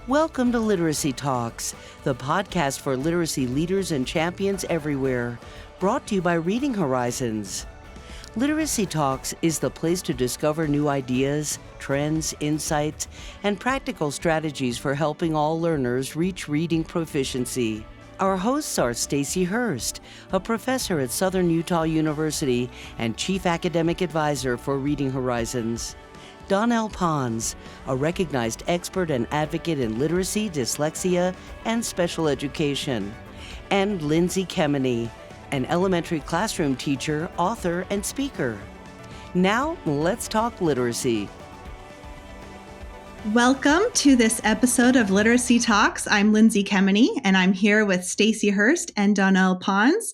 Welcome to Literacy Talks, the podcast for literacy leaders and champions everywhere, brought to you by Reading Horizons. Literacy Talks is the place to discover new ideas, trends, insights, and practical strategies for helping all learners reach reading proficiency. Our hosts are Stacy Hurst, a professor at Southern Utah University and Chief Academic Advisor for Reading Horizons; Donnell Pons, a recognized expert and advocate in literacy, dyslexia, and special education; and Lindsay Kemeny, an elementary classroom teacher, author, and speaker. Now, let's talk literacy. Welcome to this episode of Literacy Talks. I'm Lindsay Kemeny, and I'm here with Stacy Hurst and Donnell Pons.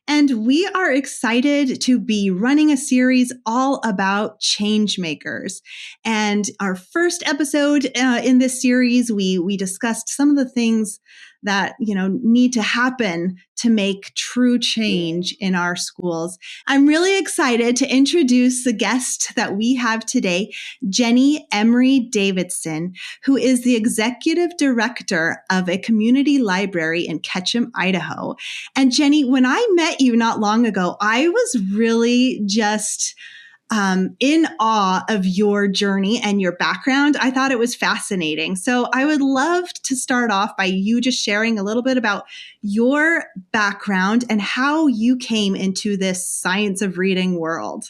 And we are excited to be running a series all about changemakers. And our first episode in this series, we discussed some of the things that need to happen to make true change in our schools. I'm really excited to introduce the guest that we have today, Jenny Emery Davidson, who is the executive director of a community library in Ketchum, Idaho. And Jenny, when I met you not long ago, I was really just in awe of your journey and your background. I thought it was fascinating. So I would love to start off by you just sharing a little bit about your background and how you came into this science of reading world.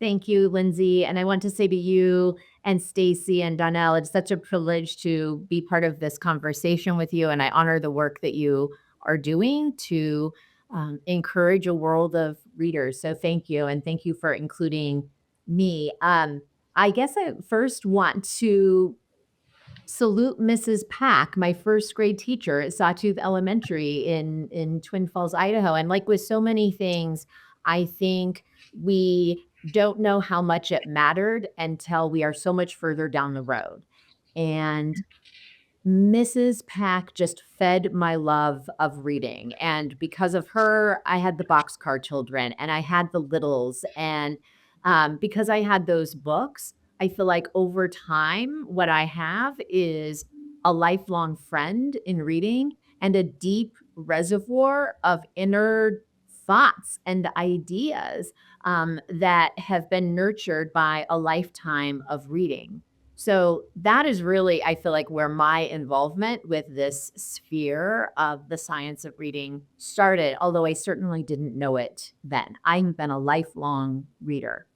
Thank you, Lindsay. And I want to say to you and Stacy and Donnell, it's such a privilege to be part of this conversation with you. And I honor the work that you are doing to encourage a world of readers. So thank you. And thank you for including me. I guess I first want to salute Mrs. Pack, my first grade teacher at Sawtooth Elementary in Twin Falls, Idaho. And like with so many things, I think we don't know how much it mattered until we are so much further down the road. And Mrs. Pack just fed my love of reading. And because of her, I had the Boxcar Children and I had the Littles. And because I had those books, I feel like over time, what I have is a lifelong friend in reading and a deep reservoir of inner thoughts and ideas that have been nurtured by a lifetime of reading. So that is really, I feel like, where my involvement with this sphere of the science of reading started, although I certainly didn't know it then. I've been a lifelong reader.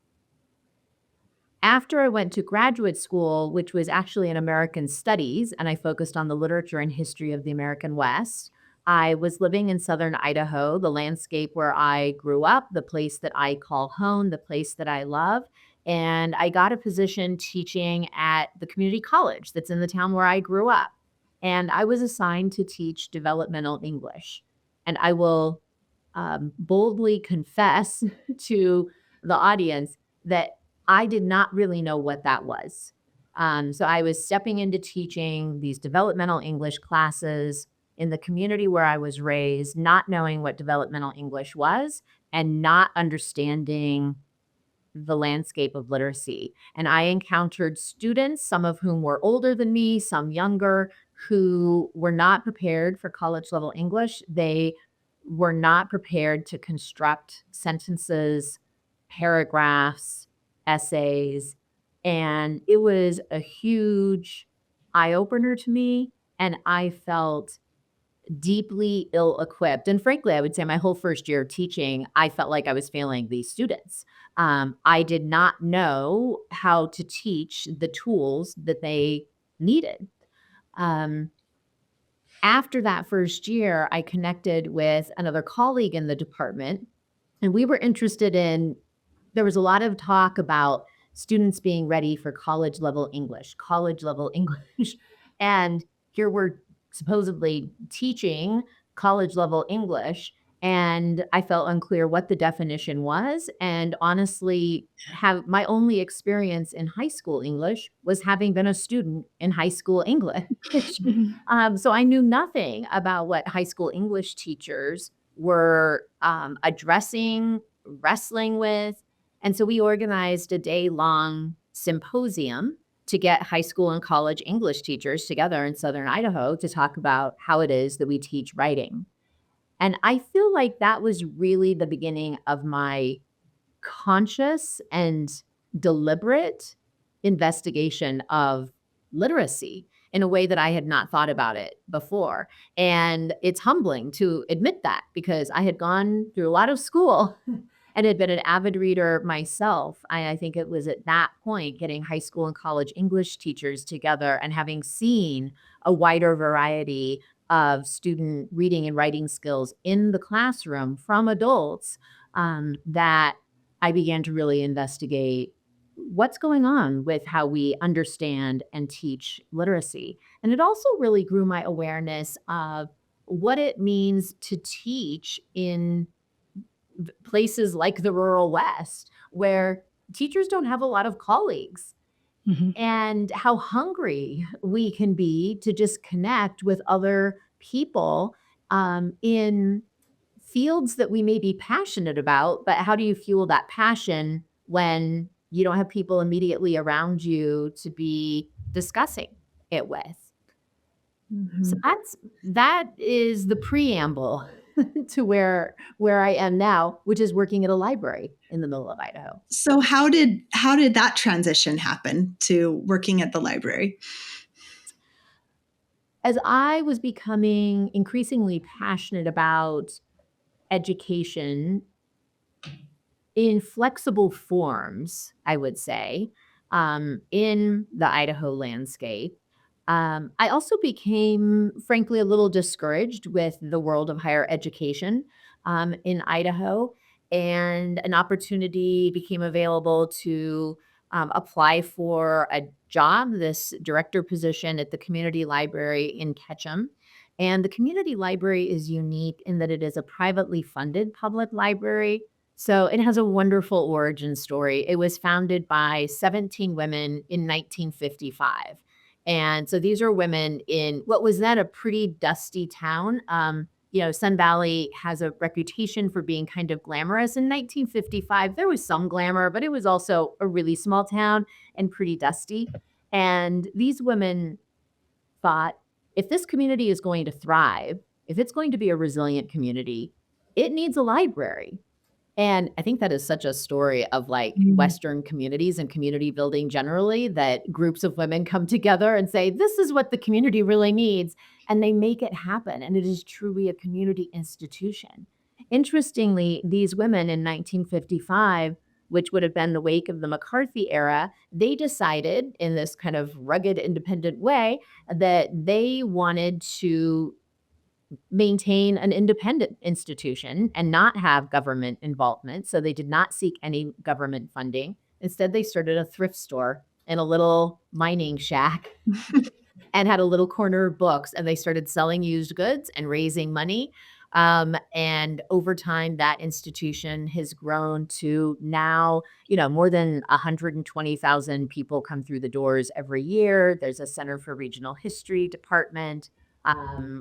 After I went to graduate school, which was actually in American Studies, and I focused on the literature and history of the American West, I was living in southern Idaho, the landscape where I grew up, the place that I call home, the place that I love. And I got a position teaching at the community college that's in the town where I grew up. And I was assigned to teach developmental English. And I will boldly confess to the audience that I did not really know what that was. So I was stepping into teaching these developmental English classes in the community where I was raised, not knowing what developmental English was and not understanding the landscape of literacy. And I encountered students, some of whom were older than me, some younger, who were not prepared for college level English. They were not prepared to construct sentences, paragraphs, essays. And it was a huge eye opener to me. And I felt deeply ill-equipped. And frankly, I would say my whole first year of teaching, I felt like I was failing these students. I did not know how to teach the tools that they needed. After that first year, I connected with another colleague in the department, and we were interested in, there was a lot of talk about students being ready for college level English. And here we're supposedly teaching college level English. And I felt unclear what the definition was. And honestly, my only experience in high school English was having been a student in high school English. So I knew nothing about what high school English teachers were addressing, wrestling with. And so we organized a day-long symposium to get high school and college English teachers together in Southern Idaho to talk about how it is that we teach writing. And I feel like that was really the beginning of my conscious and deliberate investigation of literacy in a way that I had not thought about it before. And it's humbling to admit that because I had gone through a lot of school and had been an avid reader myself. I think it was at that point getting high school and college English teachers together and having seen a wider variety of student reading and writing skills in the classroom from adults that I began to really investigate what's going on with how we understand and teach literacy. And it also really grew my awareness of what it means to teach in places like the rural West, where teachers don't have a lot of colleagues, Mhm. and how hungry we can be to just connect with other people in fields that we may be passionate about, but how do you fuel that passion when you don't have people immediately around you to be discussing it with? So Mhm. that is the preamble to where I am now, which is working at a library in the middle of Idaho. So how did that transition happen to working at the library? As I was becoming increasingly passionate about education in flexible forms, I would say, in the Idaho landscape. I also became, frankly, a little discouraged with the world of higher education in Idaho, and an opportunity became available to apply for a job, this director position at the community library in Ketchum. And the community library is unique in that it is a privately funded public library, so it has a wonderful origin story. It was founded by 17 women in 1955. And so these are women in what was then a pretty dusty town. Sun Valley has a reputation for being kind of glamorous. In 1955, there was some glamour, but it was also a really small town and pretty dusty. And these women thought, if this community is going to thrive, if it's going to be a resilient community, it needs a library. And I think that is such a story of, like, Mm. Western communities and community building generally, that groups of women come together and say, "This is what the community really needs," and they make it happen, and it is truly a community institution. Interestingly, these women in 1955, which would have been the wake of the McCarthy era, they decided in this kind of rugged, independent way that they wanted to maintain an independent institution and not have government involvement. So they did not seek any government funding. Instead, they started a thrift store in a little mining shack and had a little corner of books, and they started selling used goods and raising money. And over time, that institution has grown to now, more than 120,000 people come through the doors every year. There's a Center for Regional History department.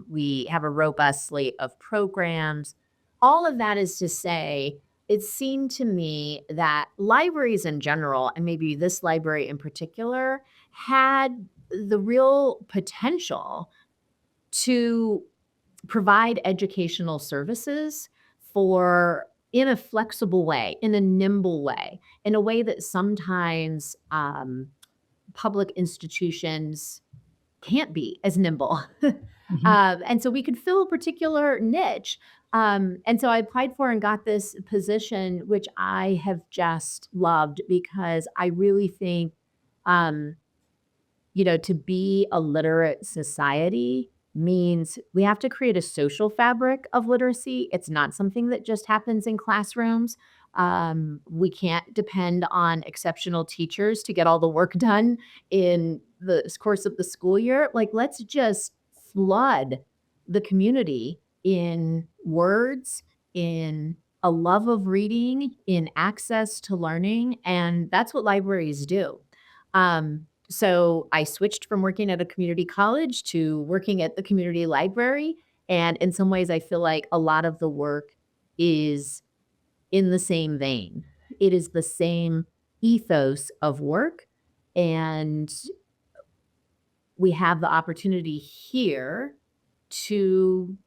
We have a robust slate of programs. All of that is to say, it seemed to me that libraries in general, and maybe this library in particular, had the real potential to provide educational services for in a flexible way, in a nimble way, in a way that sometimes public institutions can't be as nimble. Mhm. And so we could fill a particular niche. And so I applied for and got this position, which I have just loved because I really think um, to be a literate society means we have to create a social fabric of literacy. It's not something that just happens in classrooms. We can't depend on exceptional teachers to get all the work done in the course of the school year. Like, let's just flood the community in words, in a love of reading, in access to learning. And that's what libraries do. So I switched from working at a community college to working at the community library. And in some ways, I feel like a lot of the work is in the same vein. It is the same ethos of work. And we have the opportunity here to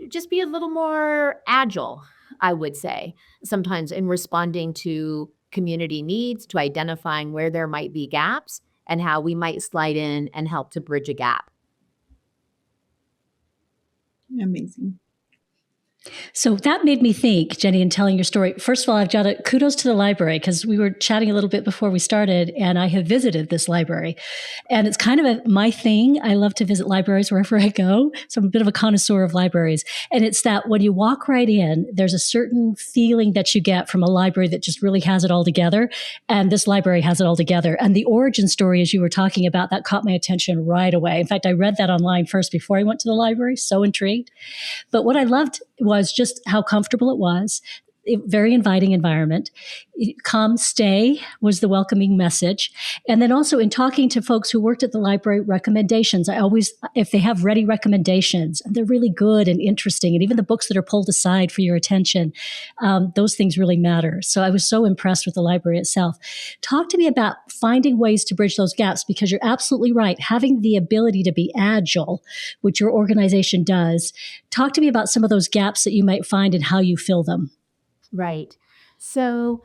just be a little more agile, I would say, sometimes in responding to community needs, to identifying where there might be gaps and how we might slide in and help to bridge a gap. Amazing. So that made me think, Jenny, in telling your story. First of all, I've got a kudos to the library because we were chatting a little bit before we started, and I have visited this library. And it's kind of my thing. I love to visit libraries wherever I go. So I'm a bit of a connoisseur of libraries. And it's that when you walk right in, there's a certain feeling that you get from a library that just really has it all together. And this library has it all together. And the origin story, as you were talking about, that caught my attention right away. In fact, I read that online first before I went to the library. So intrigued. But what I loved was just how comfortable it was. Very inviting environment. Come, stay was the welcoming message. And then also in talking to folks who worked at the library, recommendations. I always, if they have ready recommendations, and they're really good and interesting, and even the books that are pulled aside for your attention, those things really matter. So I was so impressed with the library itself. Talk to me about finding ways to bridge those gaps, because you're absolutely right. Having the ability to be agile, which your organization does. Talk to me about some of those gaps that you might find and how you fill them. Right. So,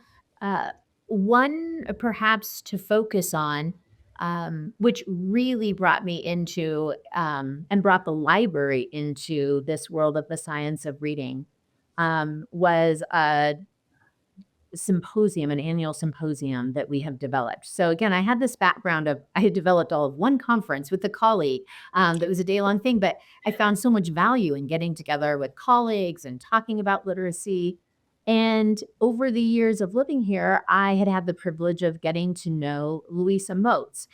one perhaps to focus on, which really brought me into and brought the library into this world of the science of reading, was a symposium, an annual symposium that we have developed. So again, I had this background of I had developed all of one conference with a colleague that was a day-long thing, but I found so much value in getting together with colleagues and talking about literacy. And over the years of living here, I had had the privilege of getting to know Louisa Moats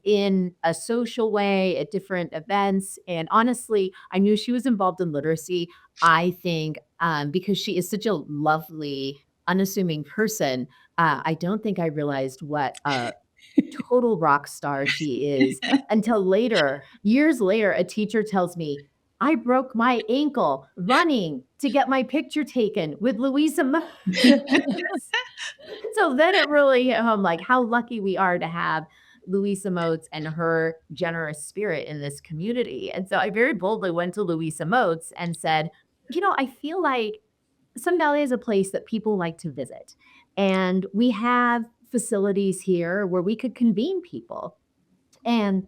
in a social way at different events. And honestly, I knew she was involved in literacy. I think because she is such a lovely, unassuming person, I don't think I realized what a total rock star she is until later, years later, a teacher tells me, I broke my ankle running to get my picture taken with Louisa Moats. So then it really hit home like how lucky we are to have Louisa Moats and her generous spirit in this community. And so I very boldly went to Louisa Moats and said, I feel like Sun Valley is a place that people like to visit. And we have facilities here where we could convene people. And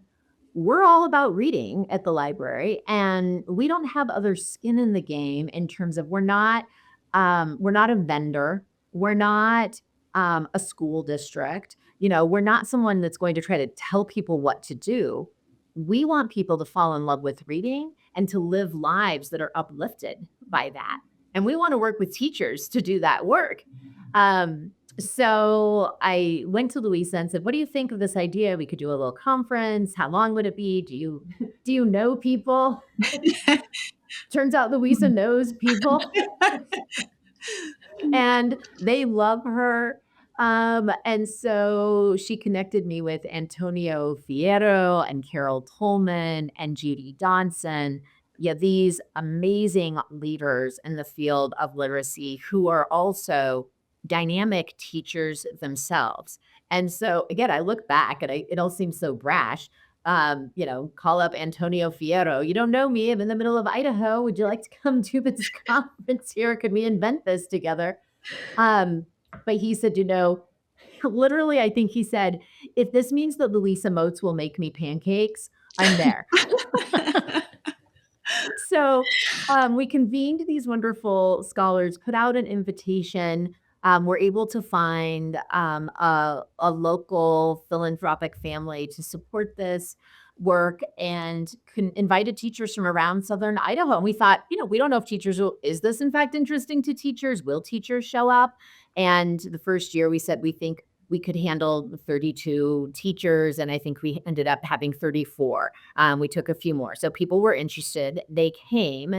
we're all about reading at the library, and we don't have other skin in the game in terms of we're not a vendor, we're not a school district, we're not someone that's going to try to tell people what to do. We want people to fall in love with reading and to live lives that are uplifted by that. And we want to work with teachers to do that work. So I went to Louisa and said, what do you think of this idea? We could do a little conference. How long would it be? Do you know people? Turns out Louisa knows people and they love her. And so she connected me with Antonio Fierro and Carol Tolman and Judy Donson. Yeah, these amazing leaders in the field of literacy who are also dynamic teachers themselves. And so again, I look back and it all seems so brash. Call up Antonio Fierro. You don't know me. I'm in the middle of Idaho. Would you like to come to this conference here? Could we invent this together? But he said, literally, I think he said, if this means that Louisa Moats will make me pancakes, I'm there. So we convened these wonderful scholars, put out an invitation. We're able to find a local philanthropic family to support this work and invited teachers from around Southern Idaho. And we thought, we don't know if is this in fact interesting to teachers? Will teachers show up? And the first year we said, we think we could handle 32 teachers. And I think we ended up having 34. We took a few more. So people were interested. They came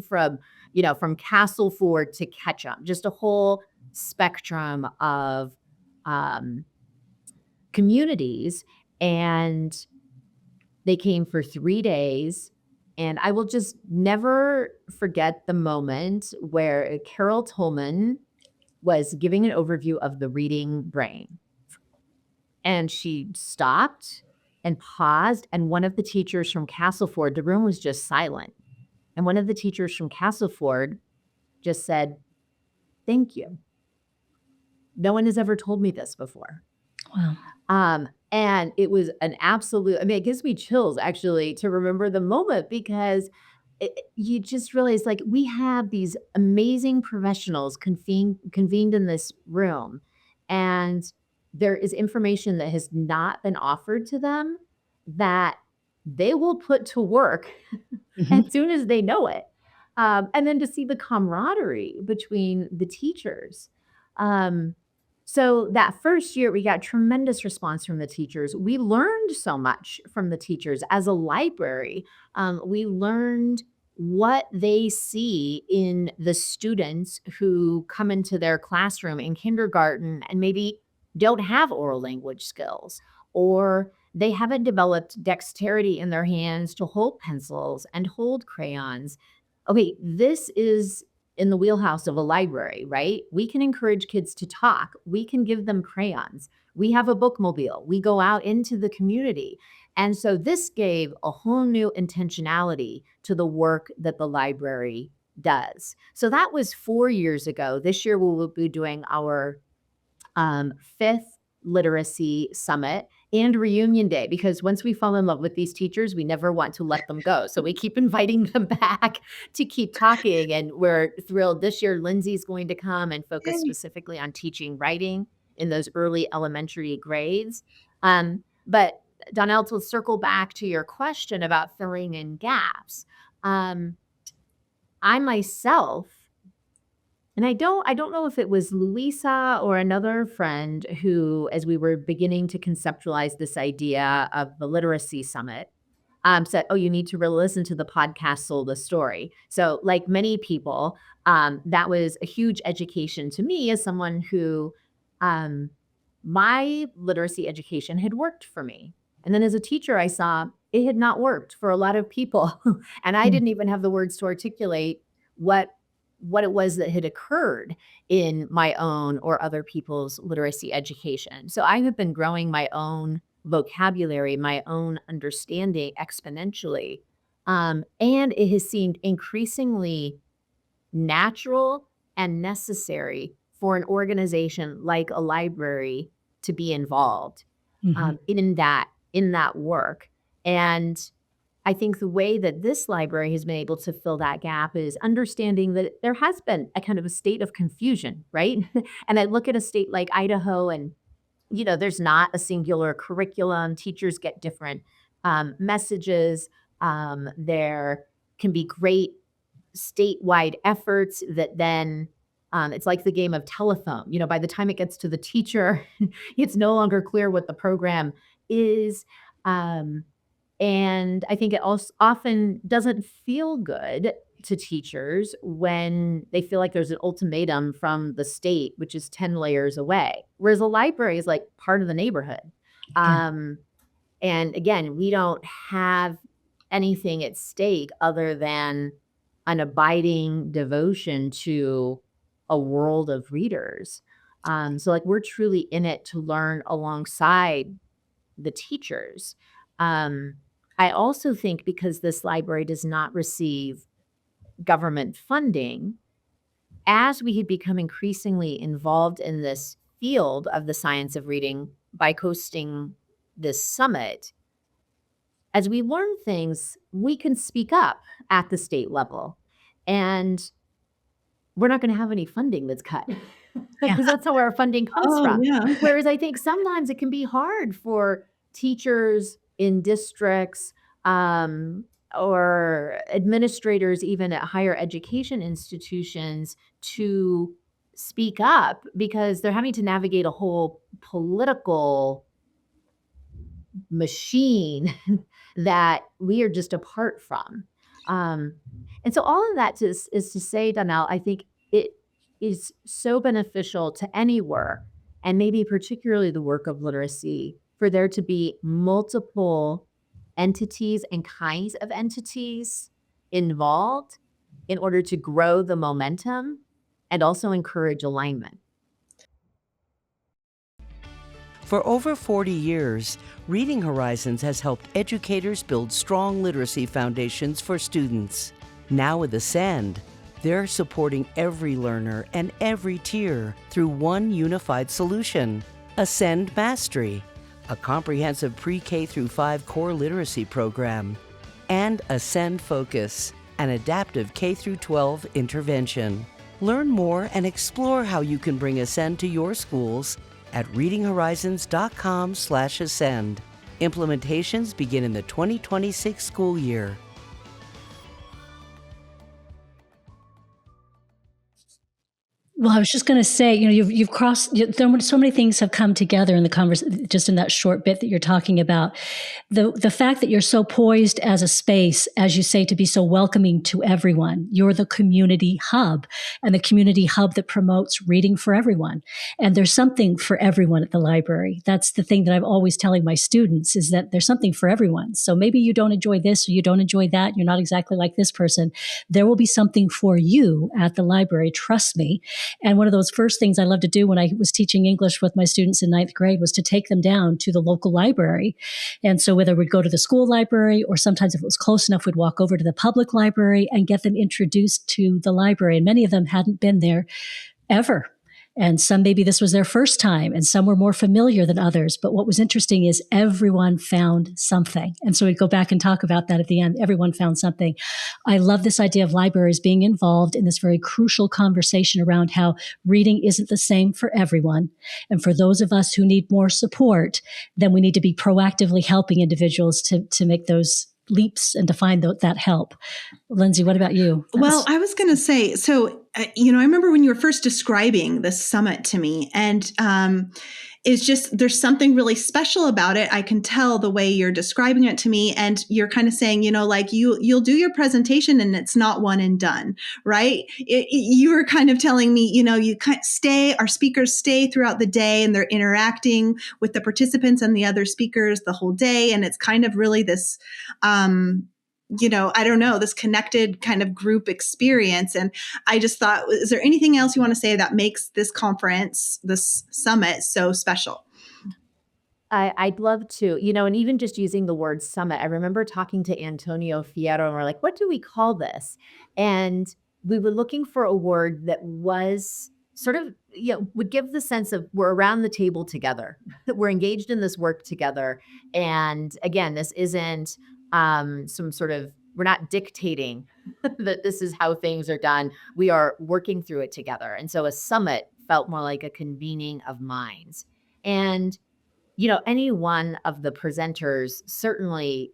from, from Castleford to Ketchum, just a whole spectrum of communities. And they came for 3 days. And I will just never forget the moment where Carol Tolman was giving an overview of the reading brain. And she stopped and paused. And one of the teachers from Castleford, the room was just silent. And one of the teachers from Castleford just said, "Thank you. No one has ever told me this before." Wow. And it was an absolute, I mean, it gives me chills actually to remember the moment, because you just realize, like, we have these amazing professionals convened in this room, and there is information that has not been offered to them that they will put to work Mhm. as soon as they know it. And then to see the camaraderie between the teachers. Um, so that first year, we got tremendous response from the teachers. We learned so much from the teachers as a library. We learned what they see in the students who come into their classroom in kindergarten and maybe don't have oral language skills, or they haven't developed dexterity in their hands to hold pencils and hold crayons. Okay, this is in the wheelhouse of a library, right? We can encourage kids to talk. We can give them crayons. We have a bookmobile. We go out into the community. And so this gave a whole new intentionality to the work that the library does. So that was 4 years ago. This year we will be doing our fifth literacy summit and reunion day, because once we fall in love with these teachers, we never want to let them go. So we keep inviting them back to keep talking. And we're thrilled. This year, Lindsay's going to come and focus Yay. specifically on teaching writing in those early elementary grades. But Donnell, to circle back to your question about filling in gaps, I myself, and I don't know if it was Louisa or another friend who, as we were beginning to conceptualize this idea of the literacy summit, said, "Oh, you need to really listen to the podcast Sold a Story." So, like many people, that was a huge education to me as someone who, um, my literacy education had worked for me. And then as a teacher, I saw it had not worked for a lot of people. And I Mm. didn't even have the words to articulate what what it was that had occurred in my own or other people's literacy education. So I have been growing my own vocabulary, my own understanding exponentially. And it has seemed increasingly natural and necessary for an organization like a library to be involved Mhm. in that work. And I think the way that this library has been able to fill that gap is understanding that there has been a kind of a state of confusion, right? And I look at a state like Idaho, and there's not a singular curriculum. Teachers get different messages. There can be great statewide efforts that then it's like the game of telephone. By the time it gets to the teacher, it's no longer clear what the program is. Um, and I think it also often doesn't feel good to teachers when they feel like there's an ultimatum from the state, which is 10 layers away. Whereas a library is like part of the neighborhood. Yeah. Um, and again, we don't have anything at stake other than an abiding devotion to a world of readers. So, like, we're truly in it to learn alongside the teachers. Um, I also think because this library does not receive government funding, as we had become increasingly involved in this field of the science of reading by hosting this summit, as we learn things, we can speak up at the state level. And we're not gonna have any funding that's cut Yeah. because that's where our funding comes Oh, from. yeah. Whereas I think sometimes it can be hard for teachers in districts, or administrators even at higher education institutions to speak up because they're having to navigate a whole political machine that we are just apart from. Um, and so all of that is to say, Donnell, I think it is so beneficial to any work, and maybe particularly the work of literacy, for there to be multiple entities and kinds of entities involved in order to grow the momentum and also encourage alignment. For over 40 years, Reading Horizons has helped educators build strong literacy foundations for students. Now with Ascend, they're supporting every learner and every tier through one unified solution, Ascend Mastery, a comprehensive pre-K through 5 core literacy program, and Ascend Focus, an adaptive K through 12 intervention. Learn more and explore how you can bring Ascend to your schools at readinghorizons.com/ascend. Implementations begin in the 2026 school year. Well, I was just going to say, you've crossed. So many things have come together in the conversation, just in that short bit that you're talking about. The fact that you're so poised as a space, as you say, to be so welcoming to everyone. You're the community hub, and the community hub that promotes reading for everyone. And there's something for everyone at the library. That's the thing that I'm always telling my students, is that there's something for everyone. So maybe you don't enjoy this or you don't enjoy that. You're not exactly like this person. There will be something for you at the library. Trust me. And one of those first things I loved to do when I was teaching English with my students in ninth grade was to take them down to the local library. And so whether we'd go to the school library, or sometimes if it was close enough, we'd walk over to the public library and get them introduced to the library. And many of them hadn't been there ever. And some, maybe this was their first time, and some were more familiar than others. But what was interesting is everyone found something. And so we'd go back and talk about that at the end. Everyone found something. I love this idea of libraries being involved in this very crucial conversation around how reading isn't the same for everyone. And for those of us who need more support, then we need to be proactively helping individuals to make those leaps and to find that help. Lindsay, what about you? Well, I was going to say, so, I remember when you were first describing this summit to me, and it's just, there's something really special about it. I can tell the way you're describing it to me, and you're kind of saying, like you'll do your presentation and it's not one and done, right? You were kind of telling me, you stay, our speakers stay throughout the day, and they're interacting with the participants and the other speakers the whole day. And it's kind of really this, I don't know, this connected kind of group experience. And I just thought, is there anything else you want to say that makes this conference, this summit, so special? I'd love to, and even just using the word summit, I remember talking to Antonio Fierro, and we're like, what do we call this? And we were looking for a word that was sort of, would give the sense of we're around the table together, that we're engaged in this work together. And again, this isn't some sort of, we're not dictating that this is how things are done. We are working through it together. And so a summit felt more like a convening of minds. And, any one of the presenters certainly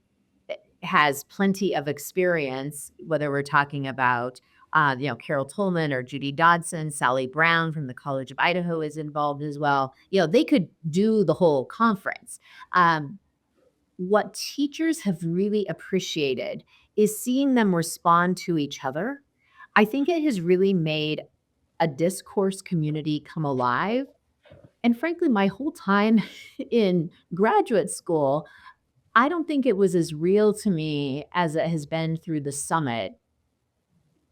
has plenty of experience, whether we're talking about, Carol Tolman or Judy Dodson. Sally Brown from the College of Idaho is involved as well. They could do the whole conference. What teachers have really appreciated is seeing them respond to each other. I think it has really made a discourse community come alive. And frankly, my whole time in graduate school, I don't think it was as real to me as it has been through the summit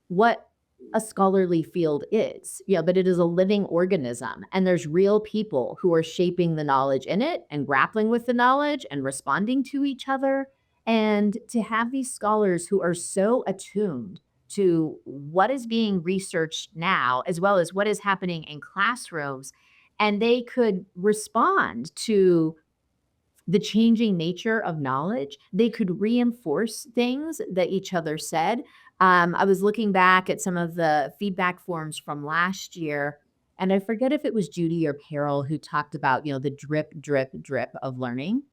what a scholarly field is, but it is a living organism, and there's real people who are shaping the knowledge in it and grappling with the knowledge and responding to each other. And to have these scholars who are so attuned to what is being researched now, as well as what is happening in classrooms, and they could respond to the changing nature of knowledge. They could reinforce things that each other said. I was looking back at some of the feedback forms from last year, and I forget if it was Judy or Carol who talked about, the drip, drip, drip of learning,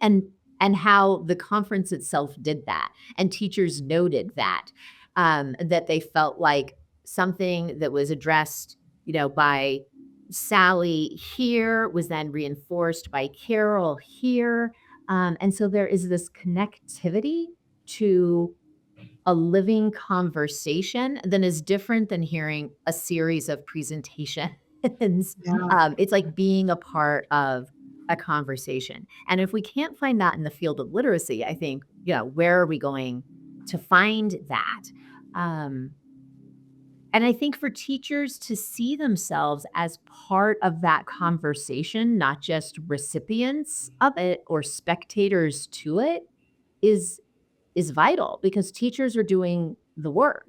and how the conference itself did that. And teachers noted that, that they felt like something that was addressed, by Sally here was then reinforced by Carol here. And so there is this connectivity to a living conversation that is different than hearing a series of presentations. It's like being a part of a conversation. And if we can't find that in the field of literacy, I think, where are we going to find that? And I think for teachers to see themselves as part of that conversation, not just recipients of it or spectators to it, is is vital because teachers are doing the work.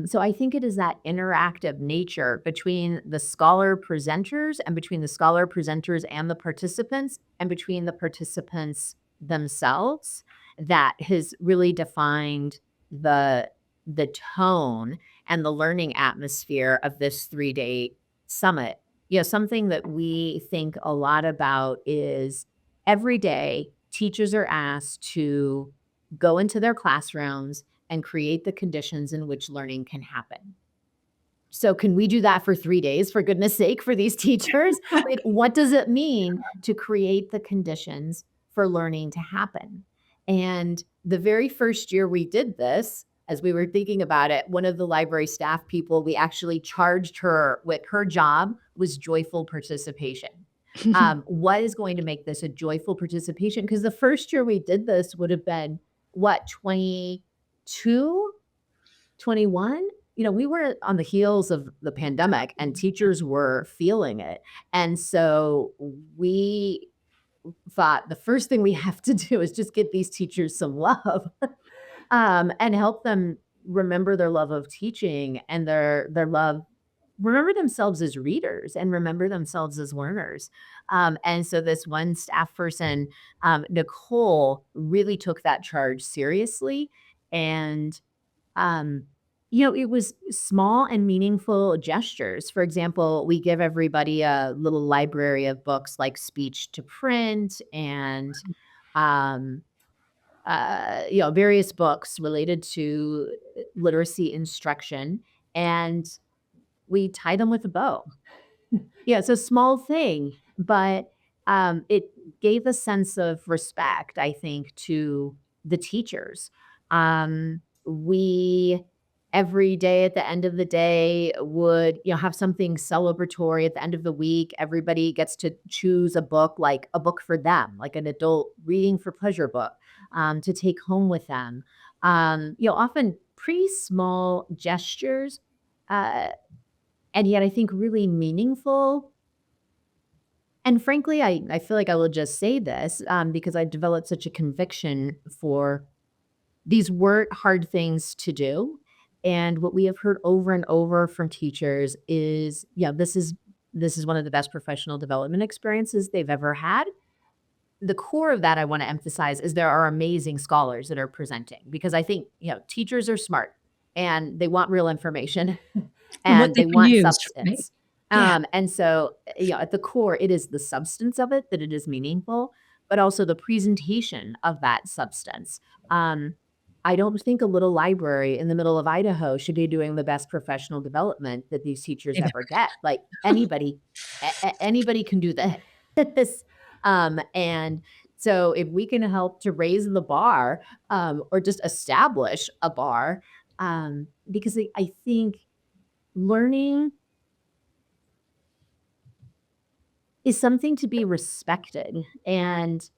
So I think it is that interactive nature between the scholar presenters and between the scholar presenters and the participants and between the participants themselves that has really defined the the tone and the learning atmosphere of this 3-day summit. Something that we think a lot about is every day teachers are asked to go into their classrooms and create the conditions in which learning can happen. So can we do that for 3 days, for goodness sake, for these teachers? Like, what does it mean to create the conditions for learning to happen? And the very first year we did this, as we were thinking about it, one of the library staff people, we actually charged her with her job was joyful participation. What is going to make this a joyful participation? Because the first year we did this would have been what, 22, 21? We were on the heels of the pandemic and teachers were feeling it. And so we thought the first thing we have to do is just get these teachers some love and help them remember their love of teaching and their love, remember themselves as readers and remember themselves as learners. And so this one staff person, Nicole, really took that charge seriously. And um, it was small and meaningful gestures. For example, we give everybody a little library of books like Speech to Print and um, various books related to literacy instruction, and we tie them with a bow. Yeah, it's a small thing, but it gave a sense of respect, I think, to the teachers. We every day at the end of the day would have something celebratory at the end of the week. Everybody gets to choose a book, like a book for them, like an adult reading for pleasure book, to take home with them. Often pretty small gestures. Uh, and yet I think really meaningful. And frankly, I feel like I will just say this because I developed such a conviction for these weren't hard things to do. And what we have heard over and over from teachers is, this is one of the best professional development experiences they've ever had. The core of that I want to emphasize is there are amazing scholars that are presenting because I think, teachers are smart and they want real information And what and they they can want use, right? substance. Yeah. And so, at the core, it is the substance of it that it is meaningful, but also the presentation of that substance. Um, I don't think a little library in the middle of Idaho should be doing the best professional development that these teachers They've ever get. Like anybody can do this. And so if we can help to raise the bar or just establish a bar, because I think learning is something to be respected. And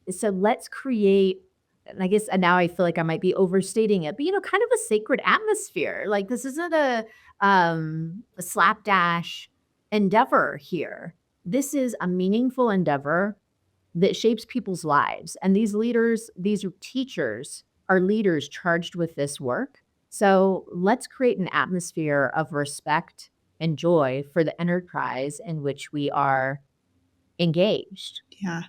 so let's create, and I guess and now I feel like I might be overstating it, but kind of a sacred atmosphere. Like this isn't a slapdash endeavor here. This is a meaningful endeavor that shapes people's lives. And these leaders, these teachers are leaders charged with this work. So let's create an atmosphere of respect and joy for the enterprise in which we are engaged. Yeah.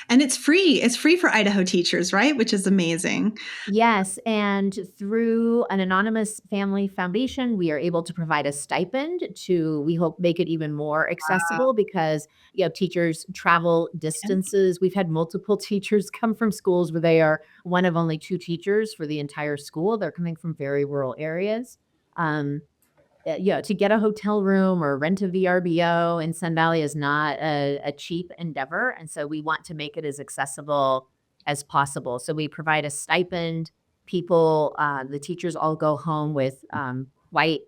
And it's free. It's free for Idaho teachers, right? Which is amazing. Yes, and through an anonymous family foundation, we are able to provide a stipend to, we hope, make it even more accessible because teachers travel distances. We've had multiple teachers come from schools where they are one of only 2 teachers for the entire school. They're coming from very rural areas. To get a hotel room or rent a VRBO in Sun Valley is not a cheap endeavor. And so we want to make it as accessible as possible. So we provide a stipend. The teachers all go home with white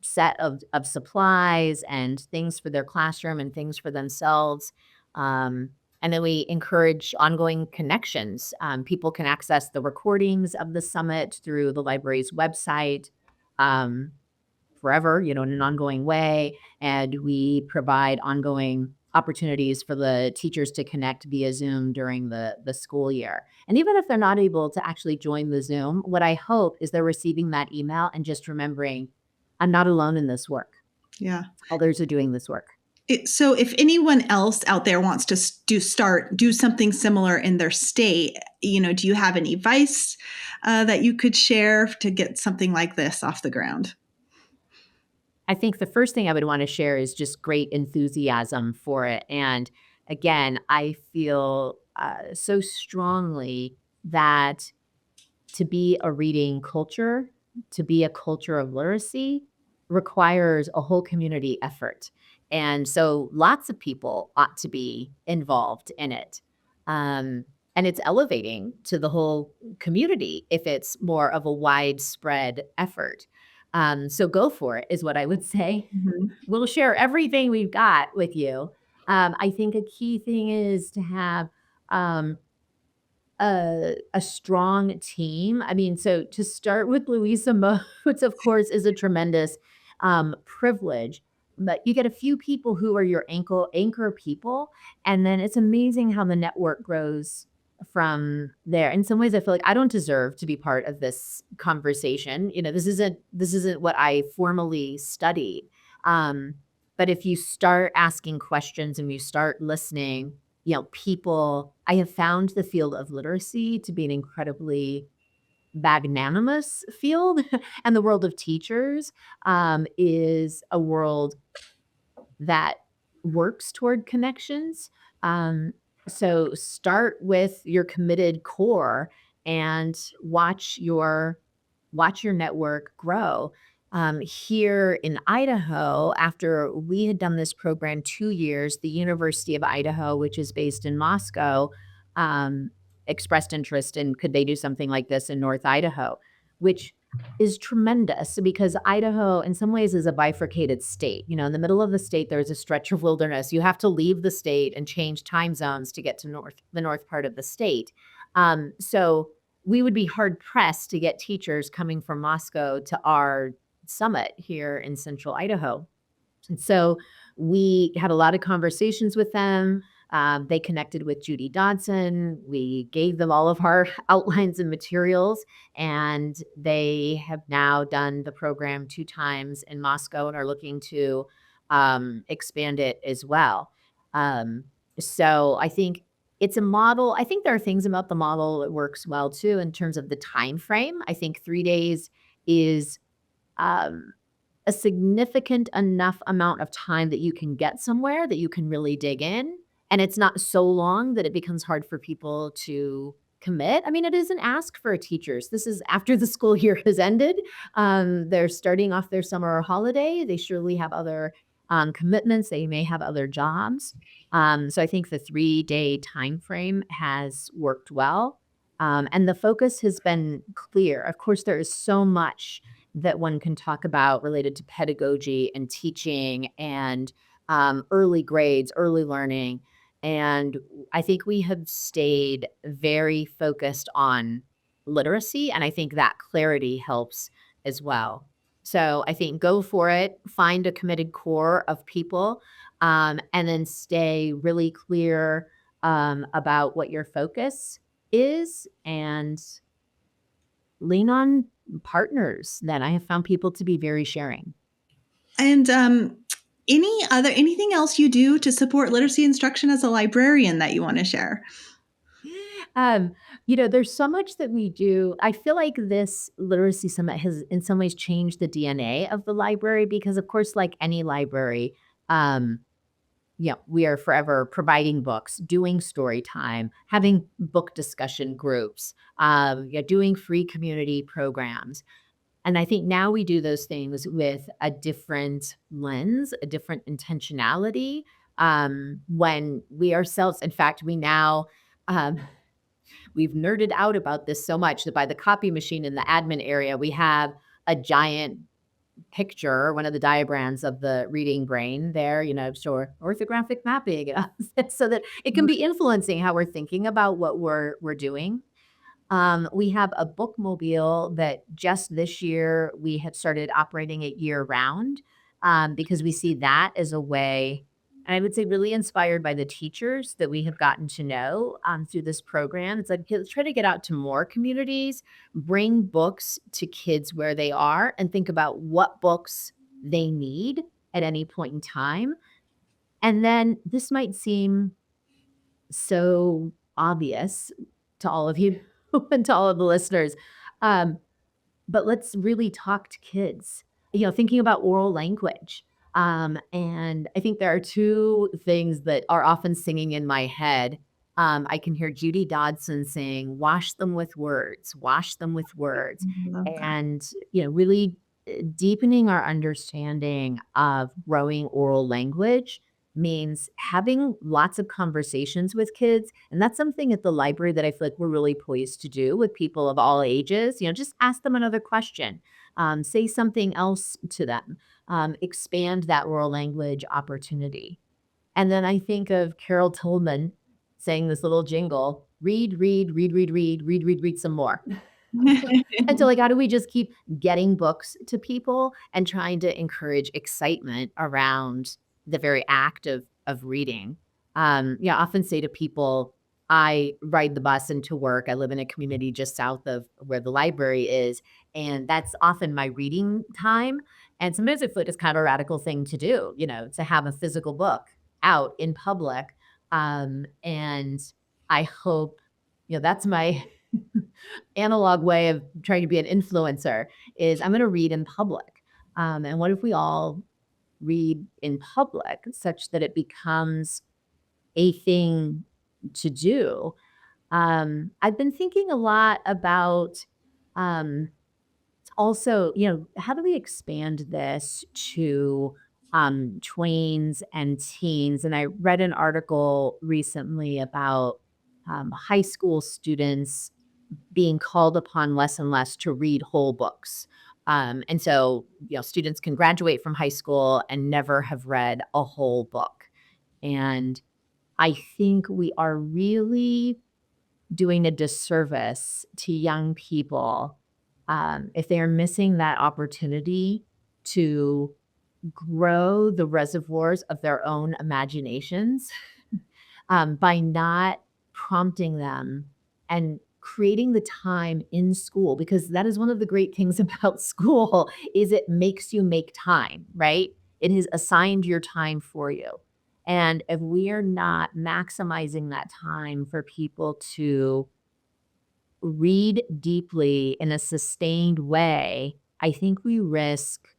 set of supplies and things for their classroom and things for themselves. And then we encourage ongoing connections. People can access the recordings of the summit through the library's website. forever, in an ongoing way. And we provide ongoing opportunities for the teachers to connect via Zoom during the school year. And even if they're not able to actually join the Zoom, what I hope is they're receiving that email and just remembering, I'm not alone in this work. Yeah. Others are doing this work. So if anyone else out there wants to do something similar in their state, do you have any advice that you could share to get something like this off the ground? I think the first thing I would want to share is just great enthusiasm for it. And again, I feel so strongly that to be a reading culture, to be a culture of literacy, requires a whole community effort. And so lots of people ought to be involved in it. Um, and it's elevating to the whole community if it's more of a widespread effort. So go for it, is what I would say. Mhm. We'll share everything we've got with you. I think a key thing is to have um, a strong team. I mean, so to start with Louisa Moats, of course, is a tremendous privilege. But you get a few people who are your anchor people, and then it's amazing how the network grows from there. In some ways, I feel like I don't deserve to be part of this conversation. This isn't what I formally studied. Um, but if you start asking questions and you start listening, I have found the field of literacy to be an incredibly magnanimous field. And the world of teachers is a world that works toward connections. Um, so start with your committed core and watch your network grow. Here in Idaho, after we had done this program 2 years, the University of Idaho, which is based in Moscow, um, expressed interest in could they do something like this in North Idaho, which is tremendous because Idaho, in some ways, is a bifurcated state. In the middle of the state, there's a stretch of wilderness. You have to leave the state and change time zones to get to the north part of the state. So we would be hard pressed to get teachers coming from Moscow to our summit here in central Idaho. And so we had a lot of conversations with them. They connected with Judy Dodson. We gave them all of our outlines and materials, and they have now done the program 2 times in Moscow and are looking to expand it as well. Um, so I think it's a model. I think there are things about the model that works well too in terms of the time frame. I think 3 days is um, a significant enough amount of time that you can get somewhere that you can really dig in. And it's not so long that it becomes hard for people to commit. I mean, it is an ask for teachers. This is after the school year has ended. They're starting off their summer holiday. They surely have other commitments. They may have other jobs. So I think the 3-day time frame has worked well. And the focus has been clear. Of course, there is so much that one can talk about related to pedagogy and teaching and early grades, early learning. And I think we have stayed very focused on literacy. And I think that clarity helps as well. So I think go for it, find a committed core of people, and then stay really clear about what your focus is and lean on partners. Then I have found people to be very sharing. And anything else you do to support literacy instruction as a librarian that you want to share? There's so much that we do. I feel like this literacy summit has in some ways changed the DNA of the library because, of course, like any library, we are forever providing books, doing story time, having book discussion groups, doing free community programs. And I think now we do those things with a different lens, a different intentionality. When we ourselves, in fact, um, we've nerded out about this so much that by the copy machine in the admin area, we have a giant picture, one of the diagrams of the reading brain there, show orthographic mapping, so that it can be influencing how we're thinking about what we're doing. We have a bookmobile that just this year we have started operating it year round, because we see that as a way, and I would say really inspired by the teachers that we have gotten to know through this program. It's like, okay, let's try to get out to more communities, bring books to kids where they are, and think about what books they need at any point in time. And then this might seem so obvious to all of you and to all of the listeners. Um, but let's really talk to kids, thinking about oral language. And I think there are two things that are often singing in my head. I can hear Judy Dodson saying, wash them with words, wash them with words. I love that. And, really deepening our understanding of growing oral language means having lots of conversations with kids. And that's something at the library that I feel like we're really poised to do with people of all ages. Just ask them another question, say something else to them, expand that oral language opportunity. And then I think of Carol Tillman saying this little jingle, read, read, read, read, read, read, read, read some more. And so, like, how do we just keep getting books to people and trying to encourage excitement around the very act of reading? I often say to people, I ride the bus into work. I live in a community just south of where the library is, and that's often my reading time. And sometimes I feel like it's kind of a radical thing to do, to have a physical book out in public. And I hope, that's my analog way of trying to be an influencer is I'm going to read in public. And what if we all read in public such that it becomes a thing to do? I've been thinking a lot about also, how do we expand this to tweens and teens? And I read an article recently about high school students being called upon less and less to read whole books. And so, students can graduate from high school and never have read a whole book. And I think we are really doing a disservice to young people if they are missing that opportunity to grow the reservoirs of their own imaginations by not prompting them and creating the time in school, because that is one of the great things about school is it makes you make time, right? It has assigned your time for you. And if we are not maximizing that time for people to read deeply in a sustained way, I think we risk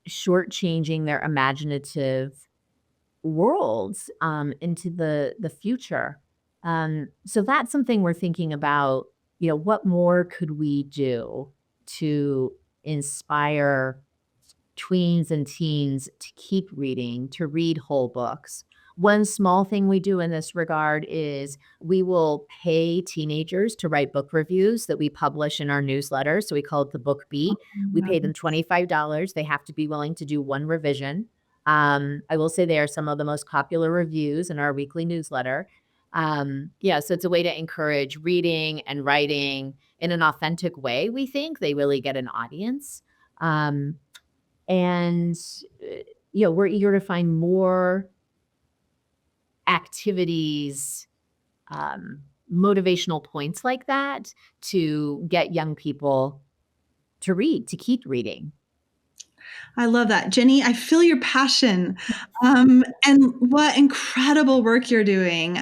shortchanging their imaginative worlds into the future. So that's something we're thinking about. What more could we do to inspire tweens and teens to keep reading, to read whole books? One small thing we do in this regard is we will pay teenagers to write book reviews that we publish in our newsletter. So we call it the Book Beat. We pay them $25. They have to be willing to do one revision. I will say they are some of the most popular reviews in our weekly newsletter. So it's a way to encourage reading and writing in an authentic way. We think they really get an audience. And we're eager to find more activities, motivational points like that to get young people to read, to keep reading. I love that. Jenny, I feel your passion and what incredible work you're doing.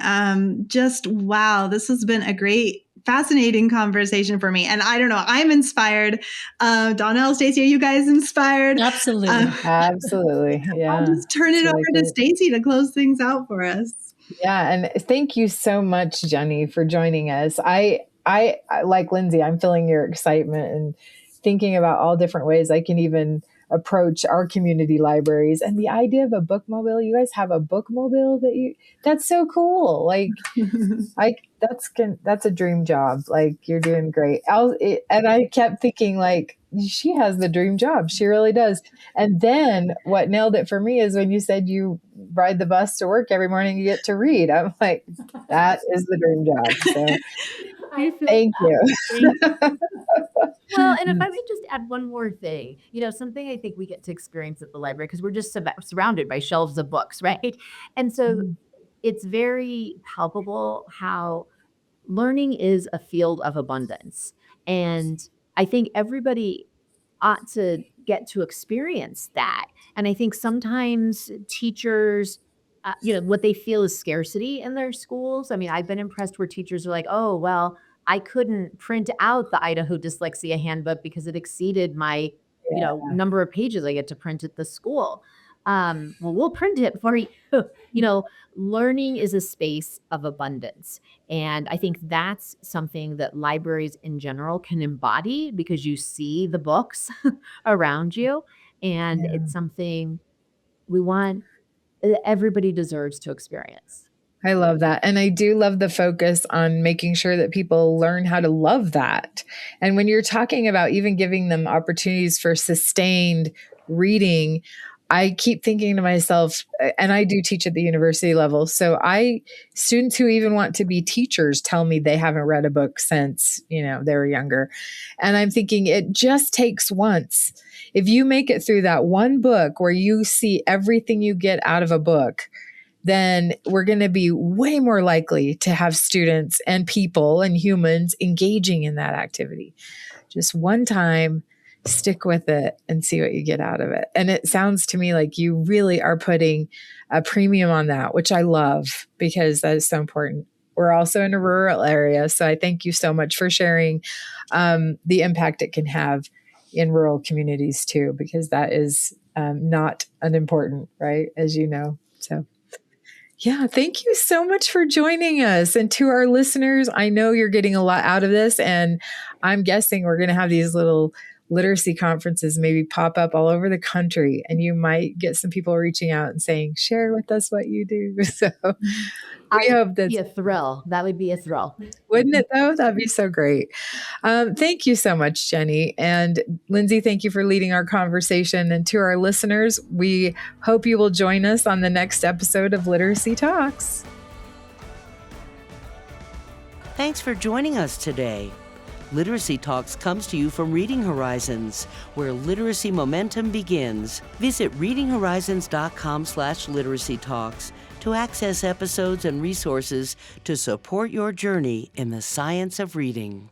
Just wow, this has been a great, fascinating conversation for me. And I don't know, I'm inspired. Donnell, Stacey, are you guys inspired? Absolutely. Absolutely. Yeah. I'll just turn it over to Stacey to close things out for us. Yeah. And thank you so much, Jenny, for joining us. I like Lindsay, I'm feeling your excitement and thinking about all different ways I can even approach our community libraries. And the idea of a bookmobile, you guys have a bookmobile that's so cool. Like, that's a dream job. Like, you're doing great. And I kept thinking, like, she has the dream job. She really does. And then what nailed it for me is when you said you ride the bus to work every morning, you get to read. I'm like, that is the dream job. So I feel Thank you. Thank Well, and if I could just add one more thing, something I think we get to experience at the library because we're just surrounded by shelves of books, right? And so it's very palpable how learning is a field of abundance. And I think everybody ought to get to experience that. And I think sometimes teachers, what they feel is scarcity in their schools. I mean, I've been impressed where teachers are like, oh, well, I couldn't print out the Idaho Dyslexia Handbook because it exceeded my, number of pages I get to print at the school. Well, we'll print it for you. Learning is a space of abundance. And I think that's something that libraries in general can embody because you see the books around you. And Yeah. it's something we want, everybody deserves to experience. I love that. And I do love the focus on making sure that people learn how to love that. And when you're talking about even giving them opportunities for sustained reading, I keep thinking to myself, and I do teach at the university level. So students who even want to be teachers tell me they haven't read a book since, they were younger. And I'm thinking it just takes once. If you make it through that one book where you see everything you get out of a book, then we're going to be way more likely to have students and people and humans engaging in that activity. Just one time, stick with it and see what you get out of it. And it sounds to me like you really are putting a premium on that, which I love because that is so important. We're also in a rural area. So I thank you so much for sharing the impact it can have in rural communities too, because that is not unimportant, right? As you know. So yeah, thank you so much for joining us. And to our listeners, I know you're getting a lot out of this, and I'm guessing we're going to have these little literacy conferences maybe pop up all over the country, and you might get some people reaching out and saying, share with us what you do. So we hope that's a thrill. That would be a thrill. Wouldn't it though? That'd be so great. Thank you so much, Jenny. And Lindsay, thank you for leading our conversation. And to our listeners, we hope you will join us on the next episode of Literacy Talks. Thanks for joining us today. Literacy Talks comes to you from Reading Horizons, where literacy momentum begins. Visit readinghorizons.com/literacy talks to access episodes and resources to support your journey in the science of reading.